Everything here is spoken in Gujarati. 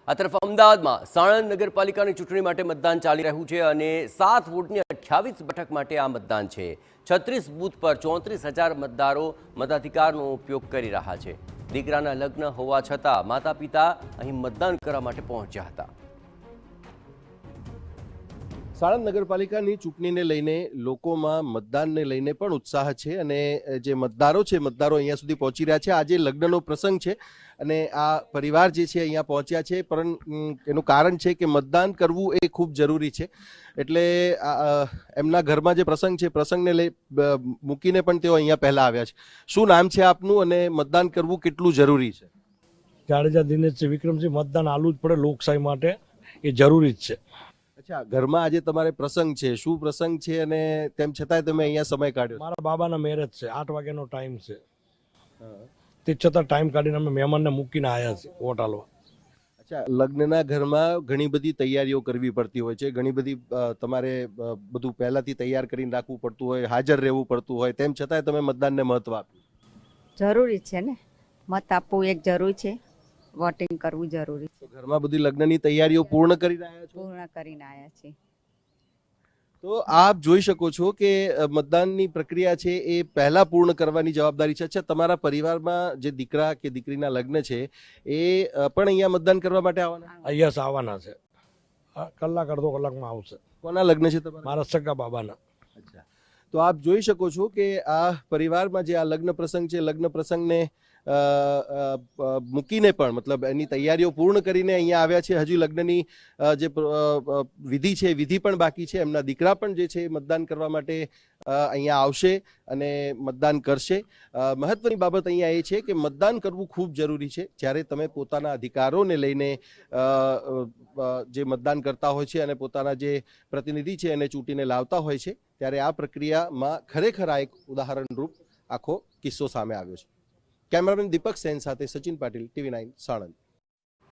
આ તરફ અમદાવાદમાં સાણંદ નગરપાલિકાની ચૂંટણી માટે મતદાન ચાલી રહ્યું છે અને 7 વોર્ડની 28 બેઠક માટે આ મતદાન છે। 36 બૂથ પર 34,000 મતદારો મતાધિકારનો ઉપયોગ કરી રહ્યા છે। દીકરાના લગ્ન હોવા છતાં માતા પિતા અહીં મતદાન કરવા માટે પહોંચ્યા હતા। સાણંદ નગરપાલિકાની ચૂંટણીને લઈને લોકોમાં મતદાનને લઈને પણ ઉત્સાહ છે અને જે મતદારો છે મતદારો અહીંયા સુધી પહોંચી રહ્યા છે। આજે લગ્નનો પ્રસંગ છે અને આ પરિવાર જે છે અહીંયા પહોંચ્યા છે, પરંતુ એનું કારણ છે કે મતદાન કરવું એ ખૂબ જરૂરી છે। એટલે એમના ઘરમાં જે પ્રસંગ છે પ્રસંગને લઈ મૂકીને પણ તેઓ અહીંયા પહેલા આવ્યા છે। શું નામ છે આપનું અને મતદાન કરવું કેટલું જરૂરી છે? જાડેજા દિનેશ વિક્રમસિંહ। મતદાન આલવું જ પડે લોકશાહી માટે, એ જરૂરી જ છે। અચ્છા, ઘરમાં આજે તમારે પ્રસંગ છે, શું પ્રસંગ છે અને તેમ છતાંય તમે અહીંયા સમય કાઢ્યો? મારા બાબાના મેરેજ છે, 8 વાગ્યાનો ટાઈમ છે, તે છતાં ટાઈમ કાઢીને અમે મહેમાનને મૂકીને આવ્યા છીએ વોટ આલવા। અચ્છા, લગ્નના ઘરમાં ઘણી બધી તૈયારીઓ કરવી પડતી હોય છે, ઘણી બધી તમારે બધું પહેલાથી તૈયાર કરીને રાખવું પડતું હોય, હાજર રહેવું પડતું હોય, તેમ છતાંય તમે મતદાનને મહત્વ આપ્યું? જરૂરી છે ને, મત આપવું એક જરૂરી છે, વોટિંગ કરવું જરૂરી છે। ઘરમાં બધી લગ્નની તૈયારીઓ પૂર્ણ કરી રહ્યા છો? પૂર્ણ કરીને આવ્યા છીએ। તો આપ જોઈ શકો છો કે મતદાનની પ્રક્રિયા છે એ પહેલા પૂર્ણ કરવાની જવાબદારી છે। અચ્છા, તમારા પરિવારમાં જે દીકરા કે દીકરીના લગ્ન છે એ પણ અહીંયા મતદાન કરવા માટે આવવાના? અહીંયા આવવાના છે, કલાક અડધો કલાકમાં આવશે। કોના લગ્ન છે તમારા? મારા સગા બાબાના। અચ્છા, તો આપ જોઈ શકો છો કે આ પરિવારમાં જે આ લગ્ન પ્રસંગ છે, લગ્ન પ્રસંગને મૂકીને પણ મતલબ એની તૈયારીઓ પૂર્ણ કરીને અહીંયા આવ્યા છે। હજુ લગ્નની જે વિધિ છે વિધિ પણ બાકી છે। એમના દીકરા પણ જે છે મતદાન કરવા માટે અહીંયા આવશે અને મતદાન કરશે। મહત્વની બાબત અહીંયા એ છે કે મતદાન કરવું ખૂબ જરૂરી છે। જ્યારે તમે પોતાના અધિકારોને લઈને જે મતદાન કરતા હોય છે અને પોતાના જે પ્રતિનિધિ છે એને ચૂંટીને લાવતા હોય છે, ત્યારે આ પ્રક્રિયામાં ખરેખર આ એક ઉદાહરણરૂપ આખો કિસ્સો સામે આવ્યો છે। કેમેરામેન દીપક સેન સાથે સચિન પાટીલ, TV9 સાણંદ।